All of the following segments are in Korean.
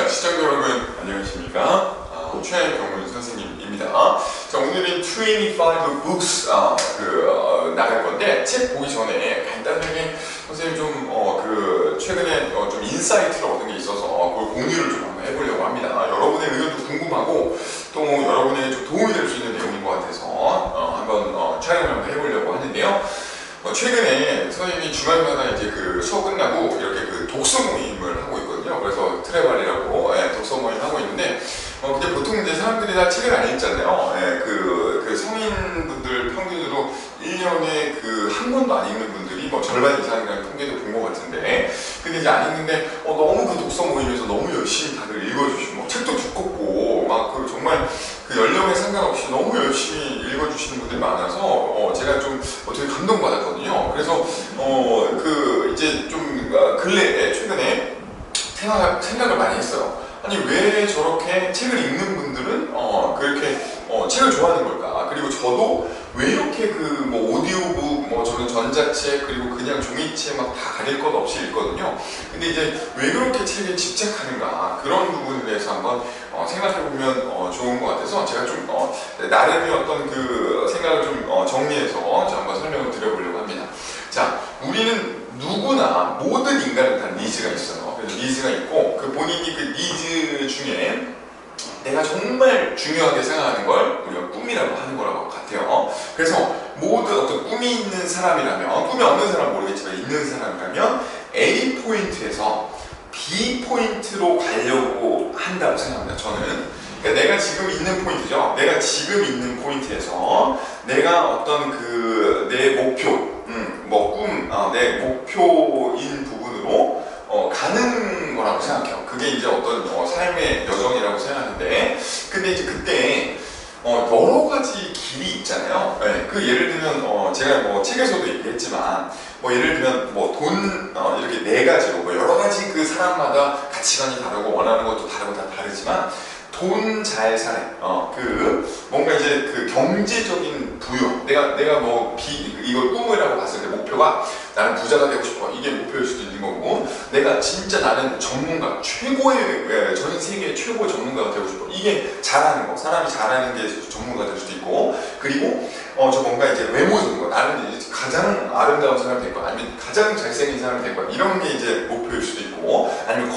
시청자 여러분 안녕하십니까? 최경문 선생님입니다. 자, 오늘은 25 books 나갈 건데 책 보기 전에 간단하게 선생님 좀 최근에 좀 인사이트를 얻은 게 있어서 그걸 공유를 좀 한번 해보려고 합니다. 여러분의 의견도 궁금하고 또 여러분에게 좀 도움이 될 수 있는 내용인 것 같아서 한번 촬영을 한번 해보려고 하는데요. 최근에 선생님이 주말마다 이제 수업 끝나고 이렇게 독서 모임을 하고 있거든요. 그래서 트레발이라고 독서 모임 하고 있는데 근데 보통 이제 사람들이 다 책을 안 읽잖아요. 성인분들 평균으로 1년에 한 권도 안 읽는 분들이 절반 이상이라는 통계도 본 것 같은데, 근데 이제 안 읽는데 너무 독서 모임에서 너무 열심히 다들 읽어주시고 책도 두껍고 정말 연령에 상관없이 너무 열심히 읽어주시는 분들이 많아서 제가 좀 되게 감동받았거든요. 그래서 이제 좀 근래에 최근에 생각을 많이 했어요. 아니 왜 저렇게 책을 읽는 분들은 그렇게 책을 좋아하는 걸까? 그리고 저도 왜 이렇게 오디오북, 저는 전자책 그리고 그냥 종이책 다 가릴 것 없이 읽거든요. 근데 이제 왜 그렇게 책에 집착하는가, 그런 부분에 대해서 한번 생각해보면 좋은 것 같아서 제가 좀 나름의 어떤 생각을 좀 정리해서 한번 설명을 드려보려고 합니다. 자, 우리는 누구나 모든 인간은 다 니즈가 있어요. 그래서 니즈가 있고 본인이 니즈 중에 내가 정말 중요하게 생각하는 걸 우리가 꿈이라고 하는 거라고 같아요. 그래서 모든 어떤 꿈이 있는 사람이라면, 꿈이 없는 사람은 모르겠지만 있는 사람이라면 A 포인트에서 B 포인트로 가려고 한다고 생각합니다. 저는 그러니까 내가 지금 있는 포인트죠. 내가 지금 있는 포인트에서 내가 어떤 내 목표, 내 목표인 부분으로 가는 거라고 생각해요. 그게 이제 어떤 삶의 여정이라고 생각하는데, 근데 이제 그때 여러 가지 길이 있잖아요. 예를 들면 제가 책에서도 얘기했지만 예를 들면 돈 이렇게 네 가지로 여러 가지 사람마다 가치관이 다르고 원하는 것도 다르고 다 다르지만 돈 잘 사래. 뭔가 이제 경제적인 부유. 내가 이걸 꿈이라고 봤을 때 목표가 나는 부자가 되고 싶어. 이게 목표일 수도 있는 거고, 내가 진짜 나는 전문가, 전 세계 최고의 전문가가 되고 싶어. 이게 잘하는 거. 사람이 잘하는 게 전문가 될 수도 있고, 그리고 저 뭔가 이제 외모적인 거. 나는 이제 가장 아름다운 사람이 될 거야. 아니면 가장 잘생긴 사람이 될 거야. 이런 게 이제 목표일 수도 있고, 아니면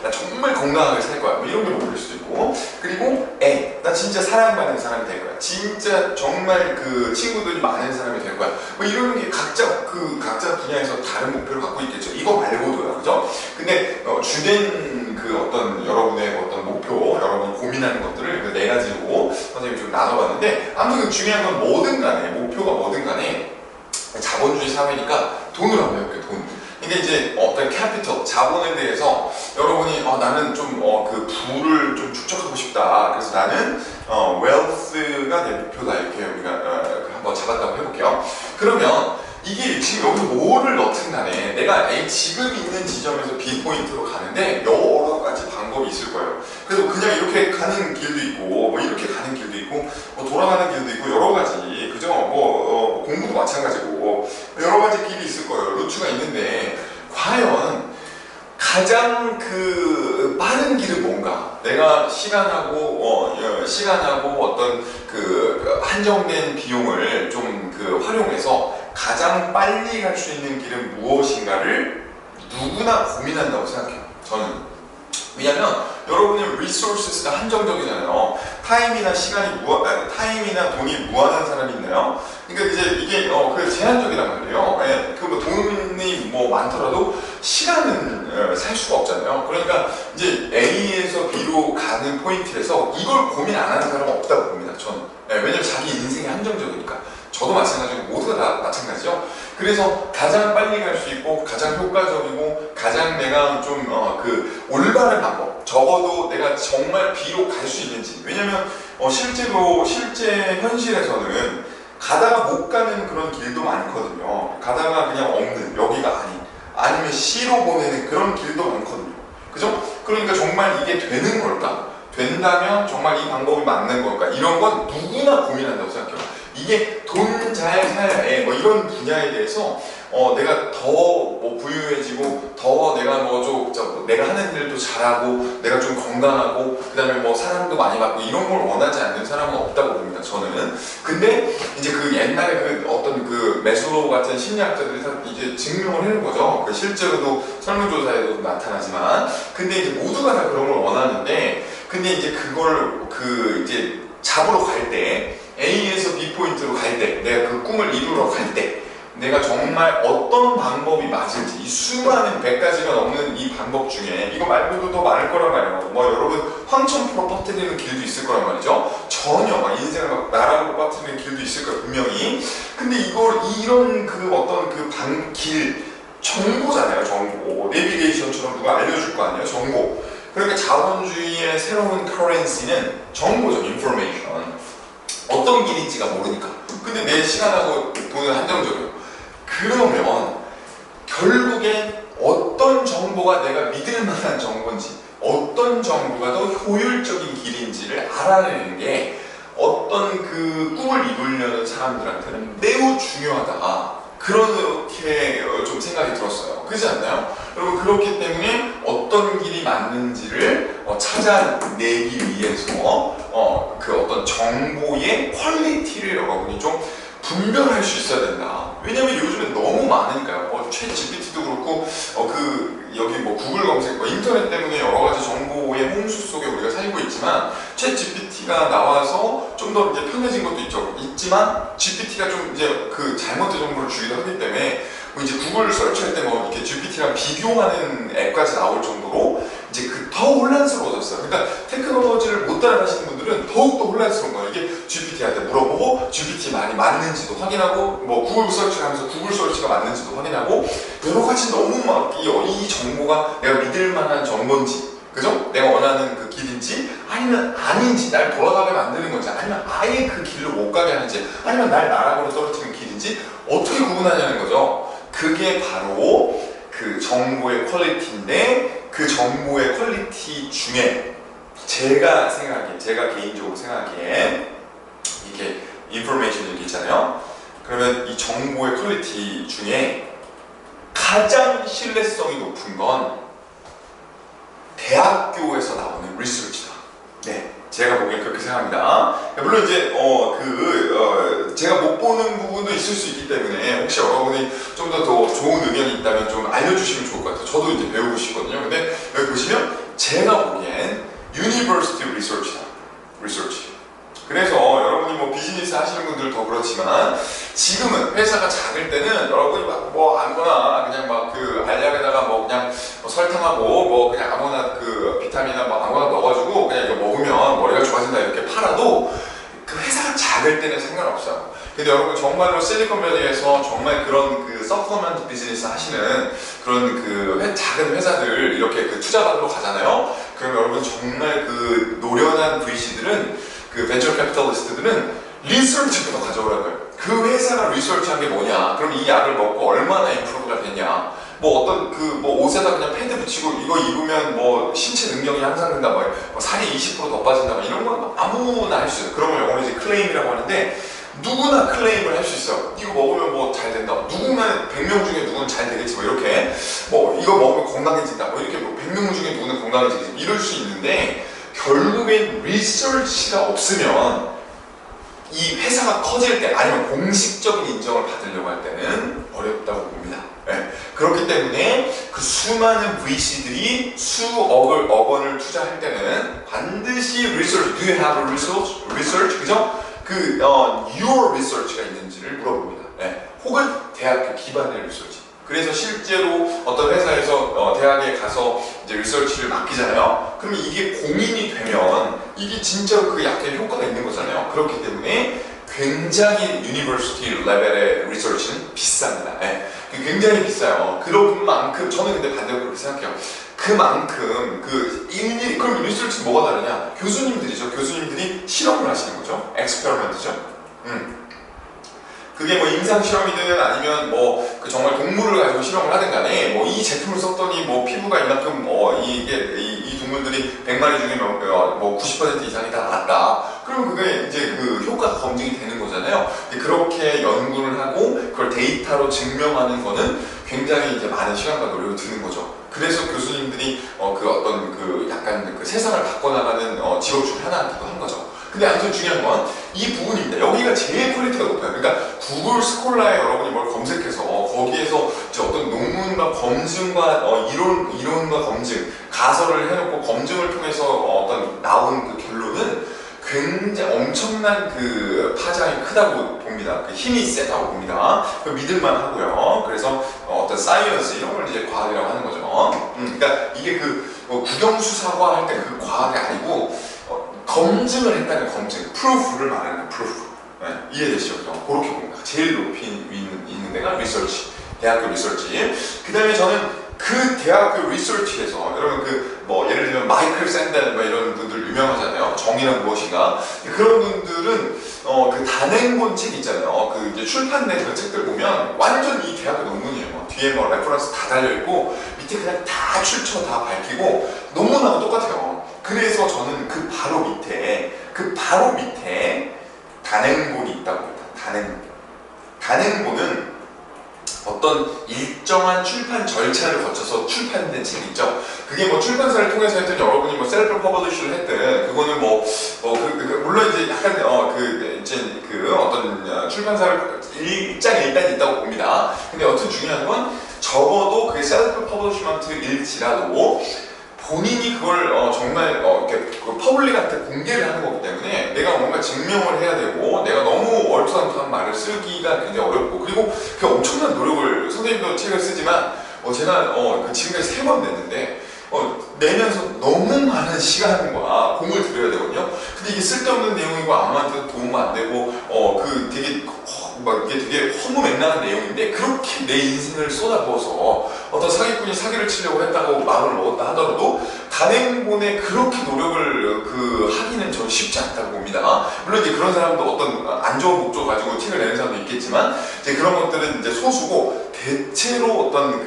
나 정말 건강하게 살 거야. 이런 게 목표일 수도 있고, 그리고 나 진짜 사랑받는 사람이 될 거야. 진짜 정말 친구들이 많은 사람이 될 거야. 이런 게 각자 분야에서 다른 목표를 갖고 있겠죠. 이거 말고도요, 그죠? 근데 주된 여러분의 어떤 목표, 여러분이 고민하는 것들을 네 가지로 선생님이 좀 나눠봤는데, 아무튼 중요한 건 뭐든 간에, 목표가 뭐든 간에 자본주의 사회니까 돈을 한번 해볼게요. 돈. 근데 이제 어떤 캐피털, 자본에 대해서 여러분이 나는 좀 부를 좀 축적하고 싶다. 그래서 나는 웰스가 내 목표다. 이렇게 우리가 한번 잡았다고 해볼게요. 그러면 이게 지금 여기서 뭐를 넣든 간에 내가 지금 있는 지점에서 B 포인트로 가는데 여러 가지 방법이 있을 거예요. 그래서 그냥 이렇게 가는 길도 있고, 이렇게 가는 길도 있고, 돌아가는 길도 있고, 여러 가지, 그죠? 공부도 마찬가지고, 여러 가지 길이 있을 거예요. 루트가 있는데, 과연 가장 빠른 길은 뭔가? 내가 시간하고 어떤 한정된 비용을 좀 활용해서 가장 빨리 갈 수 있는 길은 무엇인가를 누구나 고민한다고 생각해요. 저는. 왜냐면 여러분의 리소스가 한정적이잖아요. 타임이나 돈이 무한한 사람이 있나요? 그러니까 이제 이게 제한적이란 말이에요. 돈이 많더라도 시간은 살 수가 없잖아요. 그러니까 이제 A에서 B로 가는 포인트에서 이걸 고민 안 하는 사람은 없다고 봅니다. 저는. 왜냐면 자기 인생이 한정적이니까. 저도 마찬가지고 모두가 다 마찬가지죠. 그래서 가장 빨리 갈 수 있고, 가장 효과적이고, 가장 내가 좀 올바른 방법, 적어도 내가 정말 B로 갈 수 있는지. 왜냐면 실제 현실에서는 가다가 못 가는 그런 길도 많거든요. 가다가 그냥 없는, 여기가 아니면 C로 보내는 그런 길도 많거든요. 그죠? 그러니까 정말 이게 되는 걸까? 된다면 정말 이 방법이 맞는 걸까? 이런 건 누구나 고민한다고 생각해요. 이게 돈 나는 잘 살아야 뭐 이런 분야에 대해서 내가 더 뭐 부유해지고 더 내가 내가 하는 일도 잘하고 내가 좀 건강하고 그 다음에 뭐 사랑도 많이 받고 이런 걸 원하지 않는 사람은 없다고 봅니다. 저는. 근데 이제 그 옛날에 그 어떤 그 메슬로우 같은 심리학자들이 이제 증명을 해놓은 거죠. 그 실제로도 설문조사에도 나타나지만 근데 이제 모두가 다 그런 걸 원하는데 근데 이제 그걸 이제 잡으러 갈 때 A에서 B 포인트로 갈 때 내가 그 꿈을 이루러 갈 때 내가 정말 어떤 방법이 맞을지 이 수많은 100가지가 넘는 이 방법 중에 이거 말고도 더 많을 거란 말이에요. 뭐 여러분 황천포로 빠뜨리는 길도 있을 거란 말이죠. 전혀 막 인생을 막 나락으로 빠뜨리는 길도 있을 거예요. 분명히. 근데 이런 그 어떤 그 길 정보잖아요. 정보. 내비게이션처럼 누가 알려줄 거 아니에요. 정보. 그러니까 자본주의의 새로운 커런시는 정보죠. 인포메이션. 어떤 길인지가 모르니까. 근데 내 시간하고 돈은 한정적이에요. 그러면 결국에 어떤 정보가 내가 믿을 만한 정보인지 어떤 정보가 더 효율적인 길인지를 알아내는 게 어떤 그 꿈을 이루려는 사람들한테는 매우 중요하다. 그렇게 좀 생각이 들었어요. 그렇지 않나요? 여러분 그렇기 때문에 어떤 길이 맞는지를 찾아내기 위해서 그 어떤 정보의 퀄리티를 여러분이 좀 분별할 수 있어야 된다. 왜냐면 요즘에 너무 많으니까요. 챗 GPT도 그렇고 여기 뭐 구글 검색, 인터넷 때문에 여러 가지 정보의 홍수 속에 우리가 살고 있지만 챗 GPT가 나와서 좀 더 이제 편해진 것도 있지만 GPT가 좀 이제 그 잘못된 정보를 주기도 하기 때문에 뭐 이제 구글 설치할 때 뭐 이렇게 GPT랑 비교하는 앱까지 나올 정도로 이제 더 혼란스러워졌어요. 그러니까 테크놀로지를 못 따라가시는 분들은 더욱더 혼란스러운 거예요. 이게 GPT한테 물어보고 GPT 말이 맞는지도 확인하고 뭐 구글 설치를 하면서 구글 설치가 맞는지도 확인하고 여러 가지 너무 막 이 정보가 내가 믿을 만한 정보인지 그죠? 내가 원하는 그 길인지 아니면 아닌지 날 돌아가게 만드는 건지 아니면 아예 그 길로 못 가게 하는지 아니면 날 나락으로 떨어뜨리는 길인지 어떻게 구분하냐는 거죠. 그게 바로 그 정보의 퀄리티인데 그 정보의 퀄리티 중에 제가 개인적으로 생각하기에 이렇게 인포메이션 이렇게 있잖아요. 그러면 이 정보의 퀄리티 중에 가장 신뢰성이 높은 건 대학교에서 나오는 리서치다. 네, 제가 보기엔 그렇게 생각합니다. 물론 이제 제가 못 보는 부분도 있을 수 있기 때문에 혹시 여러분이 좀 더 좋은 의견이 있다면 좀 알려주시면 좋을 것 같아요. 저도 이제 배우고 싶거든요. 근데 여기 보시면 제가 보기엔 University Research다. Research. 그래서 여러분이 뭐 비즈니스 하시는 분들도 그렇지만 지금은 회사가 작을 때는 여러분이 막 뭐 아무거나 그냥 막 그 알약에다가 뭐 그냥 설탕하고 뭐 그냥 아무거나 그 비타민이나 뭐 아무거나 넣어가지고 그냥 이거 먹으면 머리가 좋아진다 이렇게 팔아도 그 회사가 작을 때는 상관없어요. 근데 여러분 정말로 실리콘밸리에서 정말 그런 그 서플리먼트 비즈니스 하시는 그런 그 작은 회사들 이렇게 그 투자받으러 가잖아요. 그럼 여러분 정말 그 노련한 VC들은 그 벤처 캐피탈리스트들은 리서치부터 가져오라고 해요. 그 회사가 리서치한 게 뭐냐? 그럼 이 약을 먹고 얼마나 임프루브가 됐냐? 뭐 어떤 뭐 옷에다 그냥 패드 붙이고 이거 입으면 뭐 신체 능력이 향상된다, 뭐 살이 20% 더 빠진다, 뭐 이런 건 아무나 할 수 있어요. 그런 걸 영어로 이제 클레임이라고 하는데 누구나 클레임을 할 수 있어요. 이거 먹으면 뭐 잘 된다. 누구나 100명 중에 누구는 잘 되겠지, 뭐 이렇게 뭐 이거 먹으면 건강해진다, 뭐 이렇게 뭐 100명 중에 누구는 건강해지겠지, 이럴 수 있는데 결국엔 리서치가 없으면 이 회사가 커질 때 아니면 공식적인 인정을 받으려고 할 때는 어렵다고 봅니다. 네. 그렇기 때문에 그 수많은 VC들이 수억을 억원을 투자할 때는 반드시 research, do you have a research? 그죠? your research가 있는지를 물어봅니다. 네. 혹은 대학교 기반의 리서치. 그래서 실제로 어떤 회사에서 대학에 가서 이제 리서치를 맡기잖아요. 그러면 이게 공인이 되면 이게 진짜로 그 약의 효과가 있는 거잖아요. 그렇기 때문에 굉장히 유니버시티 레벨의 리서치는 비쌉니다. 네. 굉장히 비싸요. 그만큼 저는 근데 반대로 그렇게 생각해요. 그만큼 그럼 리서치는 뭐가 다르냐? 교수님들이 실험을 하시는 거죠. 엑스페리먼트죠. 그게 뭐 임상 실험이든 아니면 뭐 정말 동물을 가지고 실험을 하든 간에 뭐 이 제품을 썼더니 뭐 피부가 이만큼 이 동물들이 100마리 중에 뭐 90% 이상이 다 낫다. 그럼 그게 이제 그 효과가 검증이 되는 거잖아요. 그렇게 연구를 하고 그걸 데이터로 증명하는 거는 굉장히 이제 많은 시간과 노력이 드는 거죠. 그래서 교수님들이 그 어떤 그 약간 그 세상을 바꿔나가는 직업 중 하나이기도 한 거죠. 근데 아무튼 중요한 건 이 부분입니다. 여기가 제일 퀄리티가 높아요. 그러니까 구글 스콜라에 여러분이 뭘 검색해서 거기에서 이제 어떤 논문과 검증과 이론과 검증, 가설을 해놓고 검증을 통해서 어떤 나온 그 결론은 굉장히 엄청난 그 파장이 크다고 봅니다. 그 힘이 세다고 봅니다. 그 믿을만 하고요. 그래서 어떤 사이언스 이런 걸 이제 과학이라고 하는 거죠. 그러니까 이게 그 국영수사과 할 때 그 과학이 아니고 검증을 했다는 검증, 프루프를 말하는 프루프. 네, 이해되시죠? 그렇게 봅니다. 제일 높이 있는 데가 리서치, 대학교 리서치. 그 다음에 저는 그 대학교 리서치에서 여러분 그 뭐 예를 들면 마이클 샌델 뭐 이런 분들 유명하잖아요. 정의란 무엇인가. 그런 분들은 그 단행본 책 있잖아요. 그 이제 출판된 그 책들 보면 완전 이 대학교 논문이에요. 뒤에 뭐 레퍼런스 다 달려 있고 밑에 그냥 다 출처 다 밝히고 너무나 똑같아요. 그래서 저는 그 바로 밑에 단행본이 있다고 합니다. 단행본은 어떤 일정한 출판 절차를 거쳐서 출판된 책 있죠. 그게 뭐 출판사를 통해서 했든 여러분이 뭐 셀프 퍼블리시를 했든 그거는 물론 이제 약간 그 어떤 출판사를 일장일단이 있다고 봅니다. 근데 어쨌든 중요한 건 적어도 그게 셀프 퍼블리시먼트일지라도 본인이 그걸 정말 이렇게 퍼블릭한테 공개를 하는 거기 때문에 내가 뭔가 증명을 해야 되고 내가 너무 얼토당토한 말을 쓰기가 굉장히 어렵고 그리고 그 엄청난 노력을 선생님도 책을 쓰지만 제가 지금까지 3번 냈는데 내면서 너무 많은 시간과 공을 들여야 되거든요. 근데 이게 쓸데없는 내용이고 아무한테도 도움 안 되고 이게 되게 허무맹랑한 내용인데 그렇게 내 인생을 쏟아부어서 어떤 사기꾼이 사기를 치려고 했다고 마음을 먹었다 하더라도 단행본에 그렇게 노력을 하기는 저는 쉽지 않다고 봅니다. 물론 이제 그런 사람도 어떤 안 좋은 목적 가지고 책을 내는 사람도 있겠지만 이제 그런 것들은 이제 소수고 대체로 어떤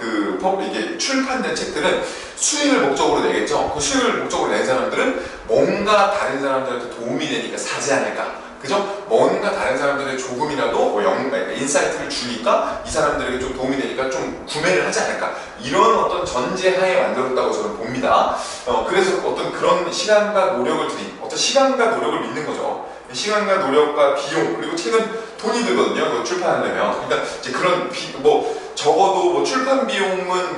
이게 출판된 책들은 수익을 목적으로 내겠죠. 그 수익을 목적으로 낸 사람들은 뭔가 다른 사람들한테 도움이 되니까 사지 않을까. 그죠? 뭔가 다른 사람들의 조금이라도 인사이트를 주니까 이 사람들에게 좀 도움이 되니까 좀 구매를 하지 않을까 이런 어떤 전제하에 만들었다고 저는 봅니다. 그래서 어떤 그런 시간과 노력을 노력을 믿는 거죠. 시간과 노력과 비용 그리고 책은 돈이 들거든요. 출판하려면 그러니까 이제 그런 적어도 출판 비용은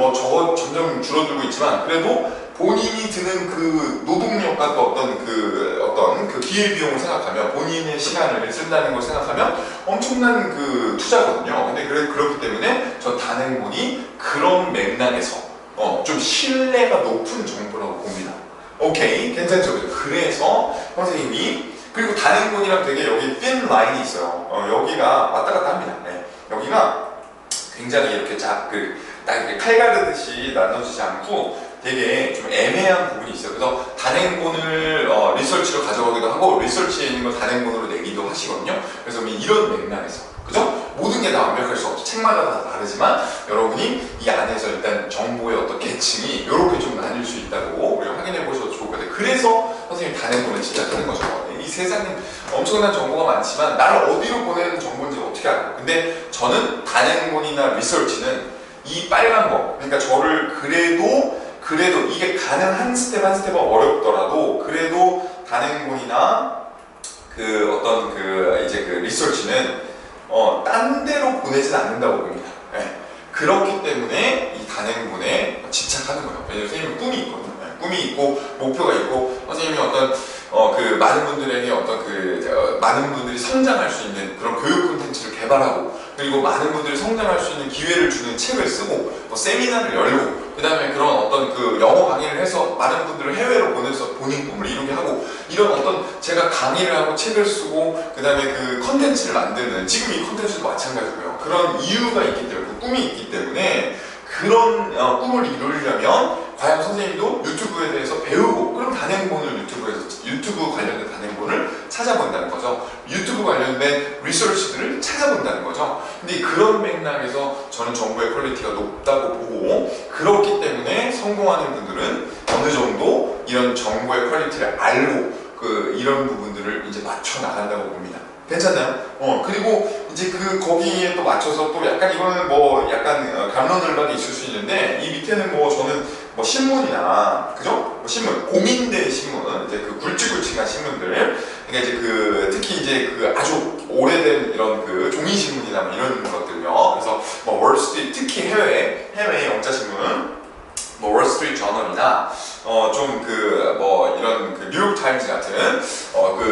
점점 줄어들고 있지만 그래도 본인이 드는 그 노동력과 또 어떤 그 기회 비용을 생각하면 본인의 시간을 쓴다는 걸 생각하면 엄청난 그 투자거든요. 근데 그렇기 때문에 저 단행본이 그런 맥락에서 좀 신뢰가 높은 정보라고 봅니다. 오케이, 괜찮죠? 그래서 선생님이 그리고 단행본이랑 되게 여기 핀 라인이 있어요. 여기가 왔다 갔다 합니다. 네. 여기가 굉장히 이렇게 딱 이렇게 칼 가르듯이 나눠지지 않고 되게 좀 애매한 부분이 있어요. 그래서 단행본을 리서치로 가져가기도 하고 리서치에 있는 걸 단행본으로 내기도 하시거든요. 그래서 이런 맥락에서 그죠? 모든 게 다 완벽할 수 없죠. 책마다 다 다르지만 여러분이 이 안에서 일단 정보의 어떤 계층이 이렇게 좀 나뉠 수 있다고 우리가 확인해 보셔도 좋을 것 같아요. 그래서 선생님이 단행본을 시작하는 거죠. 이 세상에 엄청난 정보가 많지만 나를 어디로 보내는 정보인지 어떻게 알아요? 근데 저는 단행본이나 리서치는 이 빨간 거 그러니까 저를 그래도 이게 가는 한 스텝 한 스텝은 어렵더라도 그래도 단행본이나 리서치는 딴 데로 보내진 않는다고 봅니다. 네. 그렇기 때문에 이 단행본에 집착하는 거예요. 왜냐면 선생님은 꿈이 있거든요. 네. 꿈이 있고 목표가 있고 선생님이 어떤 많은 분들에게 많은 분들이 성장할 수 있는 그런 교육 콘텐츠를 개발하고 그리고 많은 분들이 성장할 수 있는 기회를 주는 책을 쓰고 세미나를 열고 그 다음에 그런 어떤 영어 강의를 해서 많은 분들을 해외로 보내서 본인 꿈을 이루게 하고 이런 어떤 제가 강의를 하고 책을 쓰고 그 다음에 컨텐츠를 만드는 지금 이 컨텐츠도 마찬가지고요. 그런 이유가 있기 때문에 꿈이 있기 때문에 그런 꿈을 이루려면 과연 선생님도 유튜브에 대해서 배우고 그럼 단행본을 유튜브 관련된 단행본을 찾아본다는 거죠. 유튜브 관련된 리서치들을 찾아본다는 거죠. 근데 그런 맥락에서 저는 정보의 퀄리티가 높다고 보고 그렇기 때문에 성공하는 분들은 어느 정도 이런 정보의 퀄리티를 알고 이런 부분들을 이제 맞춰 나간다고 봅니다. 괜찮나요? 그리고 이제 거기에 또 맞춰서 또 약간 이거는 뭐 약간 감론을박이 있을 수 있는데, 이 밑에는 뭐 저는 뭐 신문이나, 그죠? 뭐 신문, 공인된 신문, 이제 굵직굵직한 신문들, 그러니까 이제 특히 이제 아주 오래된 이런 종이신문이나 뭐 이런 것들요. 그래서 뭐 월스트리트, 특히 해외 영자신문, 뭐 월스트리트 저널이나 좀 뭐 이런 뉴욕타임즈 같은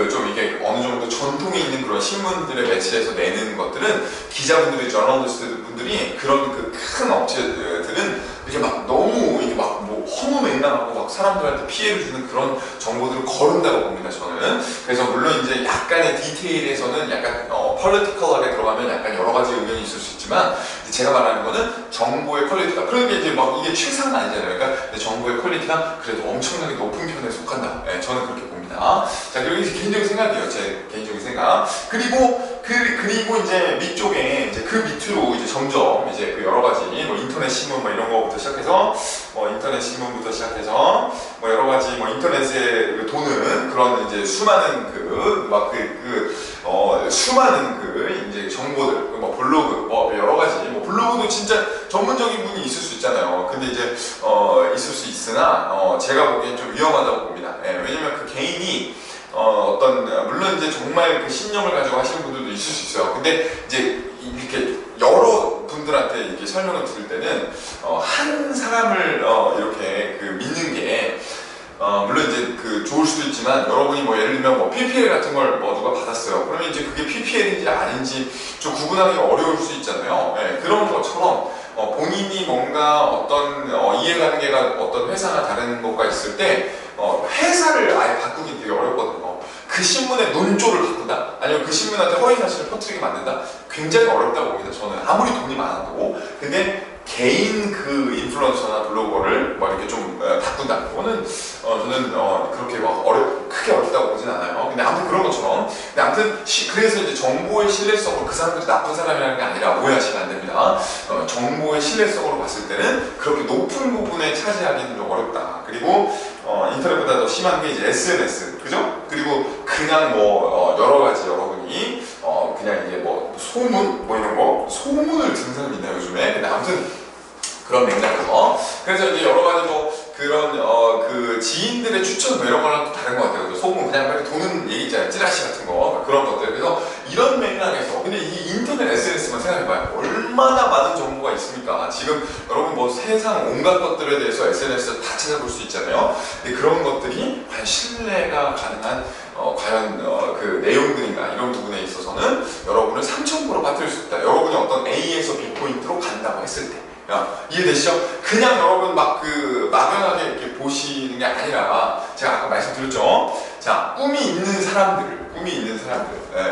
좀 이게 어느 정도 전통이 있는 그런 신문들의 매체에서 내는 것들은 기자분들이, 저널리스트 분들이 그런 큰 업체들은 이렇게 막 너무 이게 막 뭐 허무맹랑하고 막 사람들한테 피해를 주는 그런 정보들을 거른다고 봅니다, 저는. 그래서 물론 이제 약간의 디테일에서는 약간 펄리티컬하게 들어가면 약간 여러 가지 의견이 있을 수 있지만, 제가 말하는 거는 정보의 퀄리티가, 그러니까 이제 막 이게 최상은 아니잖아요. 그러니까 정보의 퀄리티가 그래도 엄청나게 높은 편에 속한다. 네, 저는 그렇게 봅니다. 자, 그리고 이제 개인적인 생각이에요. 제 개인적인 생각. 그리고 이제 밑쪽에 이제 밑으로 이제 점점 이제 여러 가지 뭐 인터넷 신문 뭐 이런 거부터 시작해서 뭐 여러 가지 뭐 인터넷에 도는 그런 이제 수많은 수많은 이제 정보들, 뭐 블로그, 뭐 여러 가지, 뭐 블로그도 진짜 전문적인 분이 있을 수 있잖아요. 근데 이제 있을 수 있으나 제가 보기엔 좀 위험하다고 봅니다. 왜냐면 개인이 물론 이제 정말 신념을 가지고 하시는 분들도 있을 수 있어요. 근데 이제 이렇게 여러 분들한테 이렇게 설명을 드릴 때는 한 사람을 이렇게 믿는 게 물론 이제 좋을 수도 있지만, 여러분이 뭐 예를 들면 뭐 PPL 같은 걸 뭐 누가 받았어요. 그러면 이제 그게 PPL인지 아닌지 좀 구분하기 어려울 수 있잖아요. 그런 것처럼 본인이 뭔가 어떤 이해관계가 어떤 회사나 다른 것과 있을 때 회사를 아예 바꾸기 되게 어렵거든요. 그 신문의 논조를 바꾼다? 아니면 그 신문한테 허위 사실을 퍼뜨리게 만든다? 굉장히 어렵다고 봅니다. 저는 아무리 돈이 많아도. 근데 개인 인플루언서나 블로거를 뭐 이렇게 좀 바꾼다. 그거는 저는 그렇게 막 크게 어렵다고 보진 않아요. 근데 아무튼 그런 것처럼. 근데 아무튼 그래서 이제 정보의 신뢰성으로, 그 사람들이 나쁜 사람이라는 게 아니라 오해하시면 안 됩니다. 정보의 신뢰성으로 봤을 때는 그렇게 높은 부분에 차지하기는 좀 어렵다. 그리고 인터넷보다 더 심한 게 이제 SNS, 그죠? 그리고 그냥 뭐 여러 가지 여러분이 그냥 이제 뭐 소문 뭐 이런 거, 소문을 듣는 사람이 있나요 요즘에? 근데 아무튼 그런 맥락에서, 그래서 이제 여러 가지 뭐 그런 지인들의 추천 뭐 이런 거랑 또 다른 것 같아요. 소문, 그냥 빨리 도는 얘기 있잖아요. 찌라시 같은 거, 그런 것들. 그래서 이런 맥락에서, 근데 이 인터넷 SNS만 생각해봐요. 얼마나 많은 정보가 있습니까? 지금 여러분 뭐 세상 온갖 것들에 대해서 SNS에서 다 찾아볼 수 있잖아요. 근데 그런 것들이 과연 신뢰가 가능한 과연 내용들인가, 이런 부분에 있어서는 여러분을 3000% 빠뜨릴 수 있다. 여러분이 어떤 A에서 B 포인트로 간다고 했을 때. 이해되시죠? 그냥 여러분 막연하게 이렇게 보시는 게 아니라, 제가 아까 말씀드렸죠? 자, 꿈이 있는 사람들,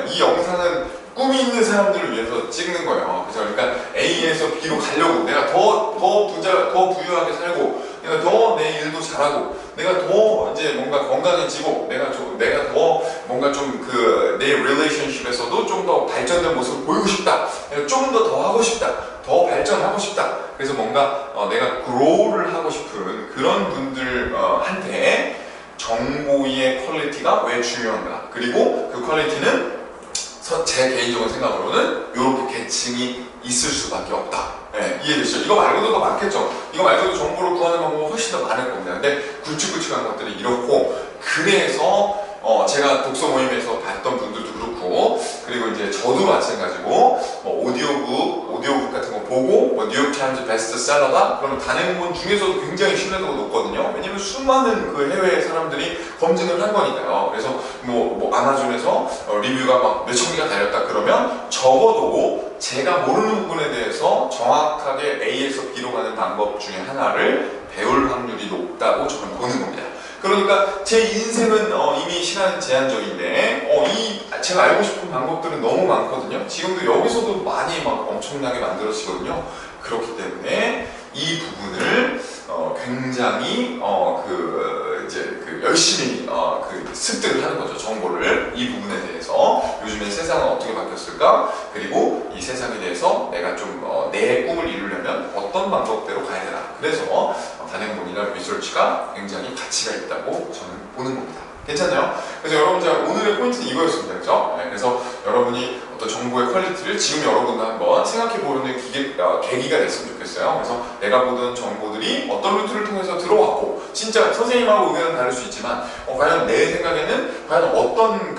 이 영상은 꿈이 있는 사람들을 위해서 찍는 거예요. 그러니까 A에서 B로 가려고, 내가 더 부유하게 살고, 내가 더 내 일도 잘하고, 내가 더 이제 뭔가 건강해지고, 내가 더 뭔가 좀 내 릴레이션십에서도 좀 더 발전된 모습을 보이고 싶다. 내가 좀 더 하고 싶다. 더 발전하고 싶다. 그래서 뭔가 내가 그로우를 하고 싶은 그런 분들한테 정보의 퀄리티가 왜 중요한가. 그리고 그 퀄리티는 제 개인적인 생각으로는 이렇게 계층이 있을 수밖에 없다. 이해되시죠? 이거 말고도 더 많겠죠. 이거 말고도 정보를 구하는 방법은 훨씬 더 많을 겁니다. 근데 굵직굵직한 것들이 이렇고, 그래서 제가 독서 모임에서 봤던 분들도 그렇고, 그리고 이제 저도 마찬가지고, 뭐 오디오북 같은 거 보고, 뭐 뉴욕타임즈 베스트셀러다? 그러면 단행본 중에서도 굉장히 신뢰도가 높거든요. 왜냐면 수많은 해외 사람들이 검증을 한 거니까요. 그래서 뭐 아마존에서 리뷰가 막 몇천 개가 달렸다 그러면, 적어도 제가 모르는 부분에 대해서 정확하게 A에서 B로 가는 방법 중에 하나를 배울 확률이 높다고 저는 보는 겁니다. 그러니까 제 인생은 이미 시간 제한적인데 제가 알고 싶은 방법들은 너무 많거든요. 지금도 여기서도 많이 막 엄청나게 만들어지거든요. 그렇기 때문에 이 부분을 굉장히 열심히 습득을 하는 거죠. 정보를, 이 부분에 대해서 요즘에 세상은 어떻게 바뀌었을까, 그리고 이 세상에 대해서 내가 좀 내 꿈을 이루려면 어떤 방법대로 가야 되나. 그래서 단행본이나 리서치가 굉장히 가치가 있다고 저는 보는 겁니다. 괜찮나요? 그래서 여러분 자 오늘의 포인트는 이거였습니다. 그죠? 네, 그래서 여러분이 어떤 정보의 퀄리티를 지금 여러분도 한번 생각해보는 계기가 됐으면 좋겠어요. 그래서 내가 보던 정보들이 어떤 루트를 통해서 들어왔고 진짜 선생님하고 의견은 다를 수 있지만 과연 내 생각에는 과연 어떤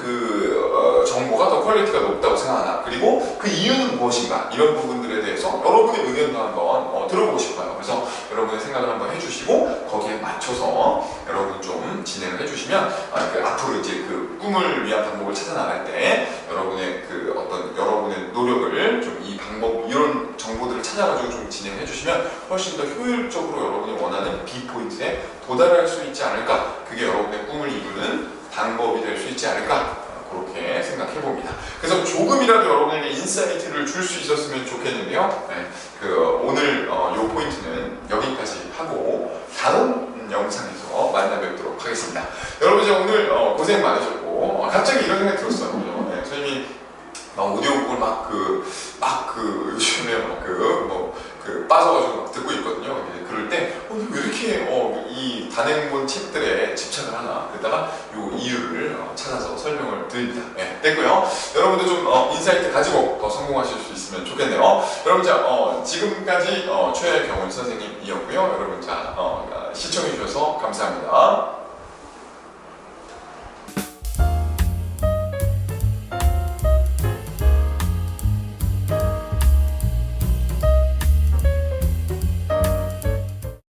정보가 더 퀄리티가 높다고 생각하나 그리고 그 이유는 무엇인가 이런 부분들에 대해서 여러분의 의견도 한번 들어보고 싶어요. 그래서 여러분의 생각을 한번 해주시고 거기에 맞춰서 여러분 좀 진행을 해주시면 앞으로 이제 그 꿈을 위한 방법을 찾아 나갈 때 여러분의 어떤 여러분의 노력을 좀 이 방법 이런 정보들을 찾아가지고 좀 진행해 주시면 훨씬 더 효율적으로 여러분이 원하는 B포인트에 도달할 수 있지 않을까. 그게 여러분의 꿈을 이루는 방법이 될 수 있지 않을까. 그렇게 생각해 봅니다. 그래서 조금이라도 여러분에게 인사이트를 줄 수 있었으면 좋겠는데요. 네, 오늘 요 포인트는 여기까지 하고 다음 영상에서 만나 뵙도록 하겠습니다. 여러분 이제 오늘 고생 많으셨고 갑자기 이런 생각이 들었어요. 네, 선생님이 오디오북을 요즘에 빠져가지고 막 듣고 있거든요. 그럴 때 왜 이렇게 이 단행본 책들에 집착을 하나 그러다가 요 이유를 찾아서 설명을 드립니다. 네, 됐고요. 여러분도 좀 인사이트 가지고 더 성공하실 수 있으면 좋겠네요. 여러분 자 지금까지 최경훈 선생님이었고요. 여러분 자 시청해 주셔서 감사합니다.